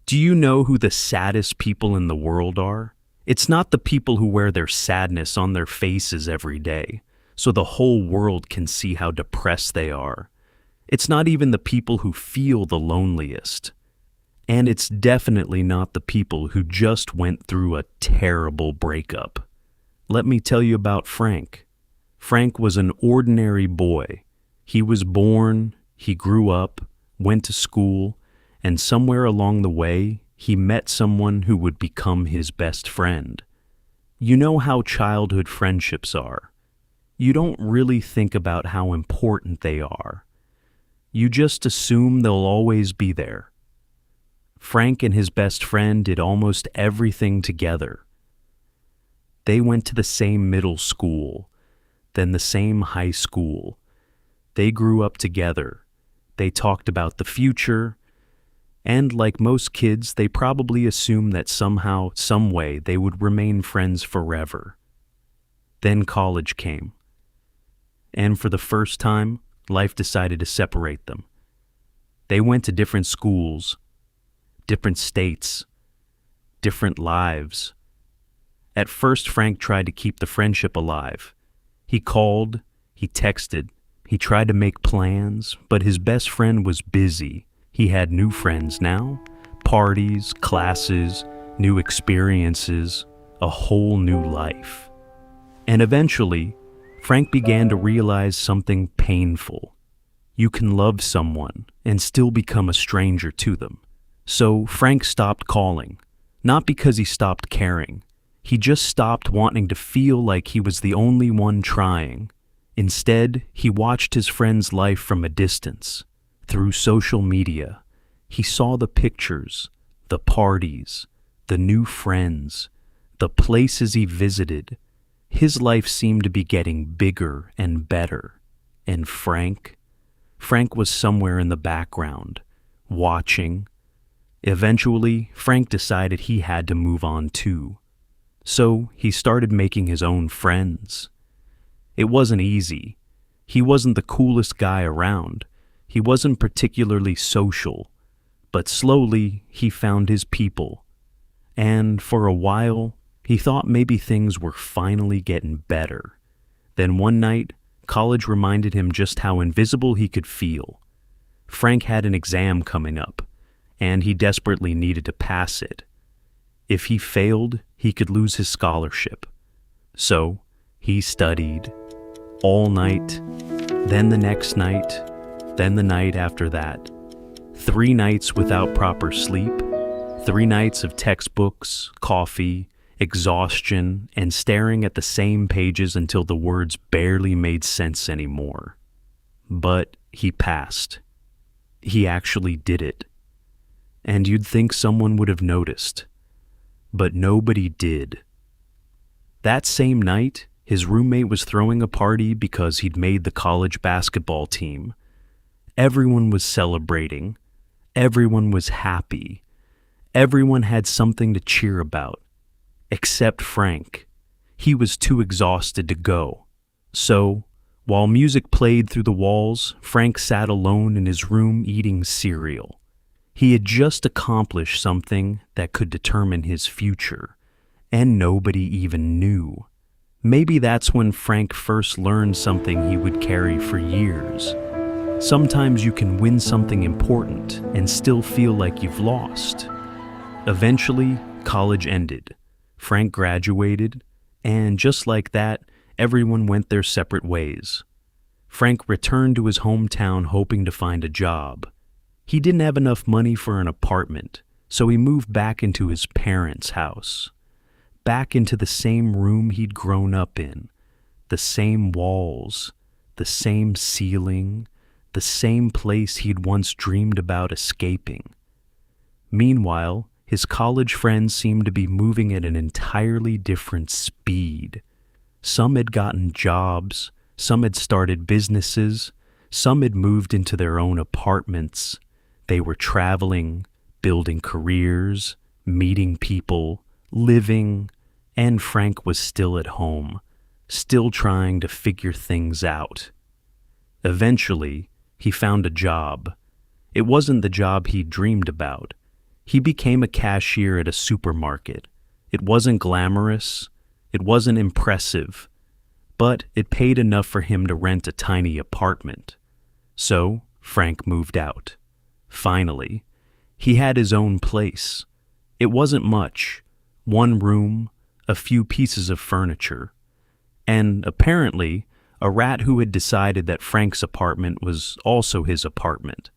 Do you know who the saddest people in the world are? It's not the people who wear their sadness on their faces every day, so the whole world can see how depressed they are. It's not even the people who feel the loneliest. And it's definitely not the people who just went through a terrible breakup. Let me tell you about Frank. Frank was an ordinary boy. He was born, he grew up, went to school, and somewhere along the way, he met someone who would become his best friend. You know how childhood friendships are. You don't really think about how important they are. You just assume they'll always be there. Frank and his best friend did almost everything together. They went to the same middle school, then the same high school. They grew up together. They talked about the future, and like most kids, they probably assumed that somehow, some way, they would remain friends forever. Then college came. And for the first time, life decided to separate them. They went to different schools, different states, different lives. At first, Frank tried to keep the friendship alive. He called, he texted, he tried to make plans, but his best friend was busy. He had new friends now, parties, classes, new experiences, a whole new life. And eventually, Frank began to realize something painful. You can love someone and still become a stranger to them. So Frank stopped calling, not because he stopped caring. He just stopped wanting to feel like he was the only one trying. Instead, he watched his friend's life from a distance. Through social media, he saw the pictures, the parties, the new friends, the places he visited. His life seemed to be getting bigger and better. And Frank was somewhere in the background, watching. Eventually, Frank decided he had to move on too. So he started making his own friends. It wasn't easy. He wasn't the coolest guy around. He wasn't particularly social, but slowly he found his people. And for a while, he thought maybe things were finally getting better. Then one night, college reminded him just how invisible he could feel. Frank had an exam coming up, and he desperately needed to pass it. If he failed, he could lose his scholarship. So, he studied all night, then the next night, then the night after that. 3 nights without proper sleep, 3 nights of textbooks, coffee, exhaustion, and staring at the same pages until the words barely made sense anymore. But he passed. He actually did it. And you'd think someone would have noticed. But nobody did. That same night, his roommate was throwing a party because he'd made the college basketball team. Everyone was celebrating. Everyone was happy. Everyone had something to cheer about. Except Frank. He was too exhausted to go. So, while music played through the walls, Frank sat alone in his room eating cereal. He had just accomplished something that could determine his future, and nobody even knew. Maybe that's when Frank first learned something he would carry for years. Sometimes you can win something important and still feel like you've lost. Eventually, college ended. Frank graduated, and just like that, everyone went their separate ways. Frank returned to his hometown hoping to find a job. He didn't have enough money for an apartment, so he moved back into his parents' house. Back into the same room he'd grown up in, the same walls, the same ceiling, the same place he'd once dreamed about escaping. Meanwhile, his college friends seemed to be moving at an entirely different speed. Some had gotten jobs, some had started businesses, some had moved into their own apartments. They were traveling, building careers, meeting people, living, and Frank was still at home, still trying to figure things out. Eventually, he found a job. It wasn't the job he dreamed about. He became a cashier at a supermarket. It wasn't glamorous, it wasn't impressive, but it paid enough for him to rent a tiny apartment. So, Frank moved out. Finally, he had his own place. It wasn't much. One room, a few pieces of furniture, and apparently a rat who had decided that Frank's apartment was also his apartment.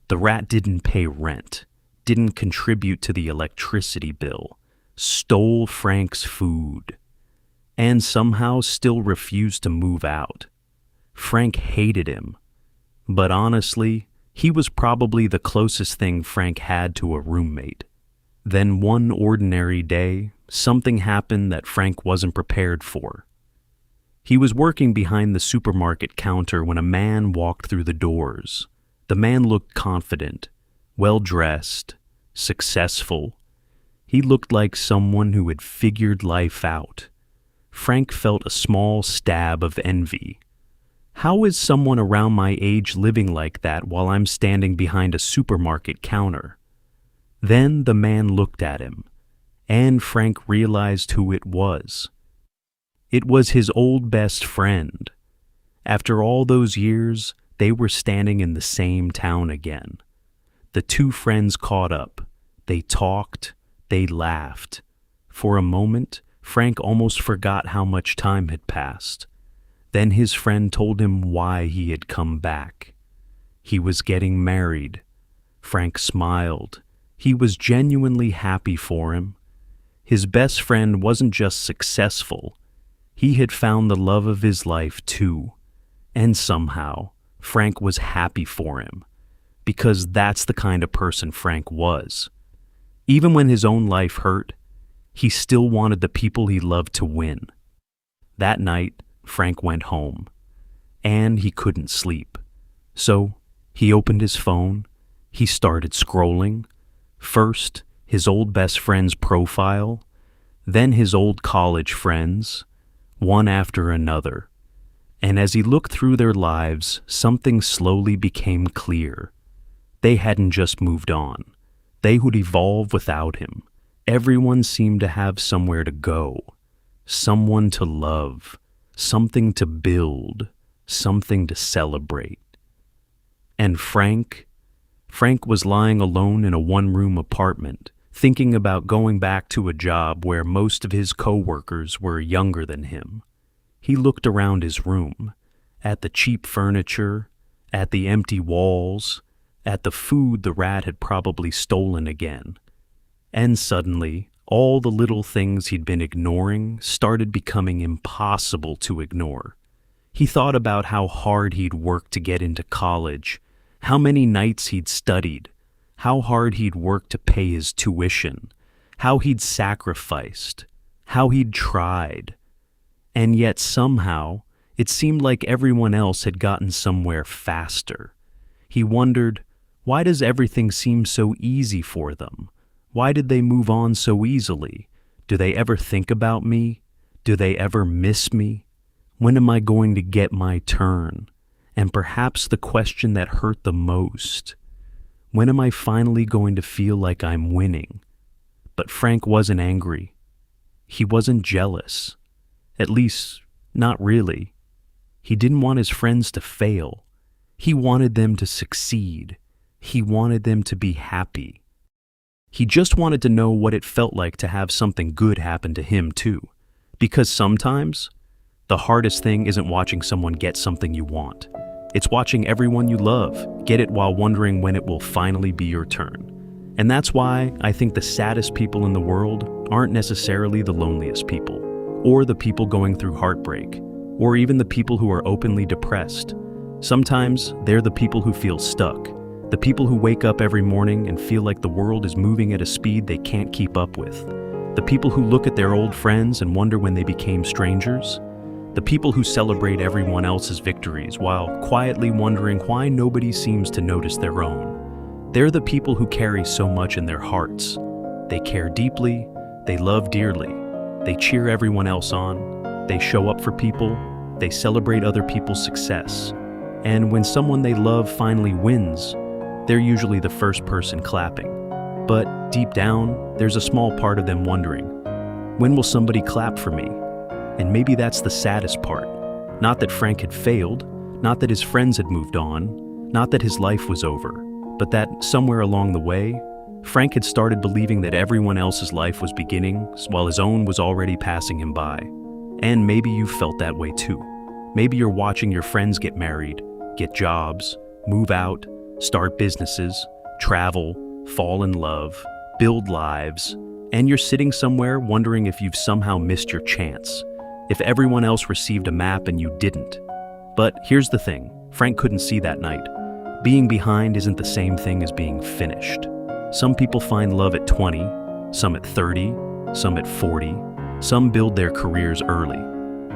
The rat didn't pay rent, didn't contribute to the electricity bill, stole Frank's food, and somehow still refused to move out. Frank hated him, but honestly, he was probably the closest thing Frank had to a roommate. Then one ordinary day, something happened that Frank wasn't prepared for. He was working behind the supermarket counter when a man walked through the doors. The man looked confident, well-dressed, successful. He looked like someone who had figured life out. Frank felt a small stab of envy. How is someone around my age living like that while I'm standing behind a supermarket counter? Then the man looked at him, and Frank realized who it was. It was his old best friend. After all those years, they were standing in the same town again. The two friends caught up. They talked, they laughed. For a moment, Frank almost forgot how much time had passed. Then his friend told him why he had come back. He was getting married. Frank smiled. He was genuinely happy for him. His best friend wasn't just successful. He had found the love of his life too. And somehow, Frank was happy for him, because that's the kind of person Frank was. Even when his own life hurt, he still wanted the people he loved to win. That night, Frank went home, and he couldn't sleep. So, he opened his phone, he started scrolling. First, his old best friend's profile, then his old college friends, one after another. And as he looked through their lives, something slowly became clear. They hadn't just moved on. They would evolve without him. Everyone seemed to have somewhere to go, someone to love, something to build, something to celebrate. And Frank was lying alone in a one-room apartment, thinking about going back to a job where most of his co-workers were younger than him. He looked around his room, at the cheap furniture, at the empty walls, at the food the rat had probably stolen again. And suddenly, all the little things he'd been ignoring started becoming impossible to ignore. He thought about how hard he'd worked to get into college, how many nights he'd studied, how hard he'd worked to pay his tuition, how he'd sacrificed, how he'd tried. And yet somehow, it seemed like everyone else had gotten somewhere faster. He wondered, why does everything seem so easy for them? Why did they move on so easily? Do they ever think about me? Do they ever miss me? When am I going to get my turn? And perhaps the question that hurt the most, when am I finally going to feel like I'm winning? But Frank wasn't angry. He wasn't jealous. At least, not really. He didn't want his friends to fail. He wanted them to succeed. He wanted them to be happy. He just wanted to know what it felt like to have something good happen to him too. Because sometimes, the hardest thing isn't watching someone get something you want. It's watching everyone you love get it while wondering when it will finally be your turn. And that's why I think the saddest people in the world aren't necessarily the loneliest people, or the people going through heartbreak, or even the people who are openly depressed. Sometimes they're the people who feel stuck, the people who wake up every morning and feel like the world is moving at a speed they can't keep up with, the people who look at their old friends and wonder when they became strangers, the people who celebrate everyone else's victories while quietly wondering why nobody seems to notice their own. They're the people who carry so much in their hearts. They care deeply, they love dearly, they cheer everyone else on, they show up for people, they celebrate other people's success. And when someone they love finally wins, they're usually the first person clapping. But deep down, there's a small part of them wondering, when will somebody clap for me? And maybe that's the saddest part. Not that Frank had failed, not that his friends had moved on, not that his life was over, but that somewhere along the way, Frank had started believing that everyone else's life was beginning while his own was already passing him by. And maybe you felt that way too. Maybe you're watching your friends get married, get jobs, move out, start businesses, travel, fall in love, build lives, and you're sitting somewhere wondering if you've somehow missed your chance, if everyone else received a map and you didn't. But here's the thing, Frank couldn't see that night. Being behind isn't the same thing as being finished. Some people find love at 20, some at 30, some at 40, some build their careers early.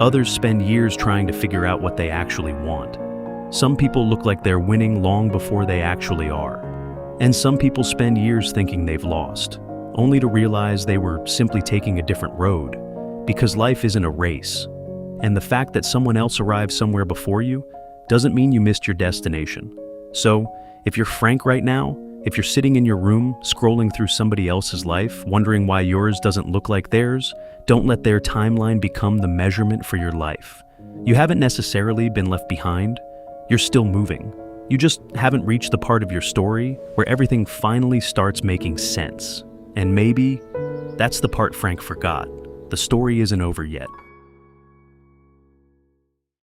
Others spend years trying to figure out what they actually want. Some people look like they're winning long before they actually are. And some people spend years thinking they've lost, only to realize they were simply taking a different road, because life isn't a race. And the fact that someone else arrived somewhere before you doesn't mean you missed your destination. So, if you're Frank right now, if you're sitting in your room, scrolling through somebody else's life, wondering why yours doesn't look like theirs, don't let their timeline become the measurement for your life. You haven't necessarily been left behind. You're still moving. You just haven't reached the part of your story where everything finally starts making sense. And maybe that's the part Frank forgot. The story isn't over yet.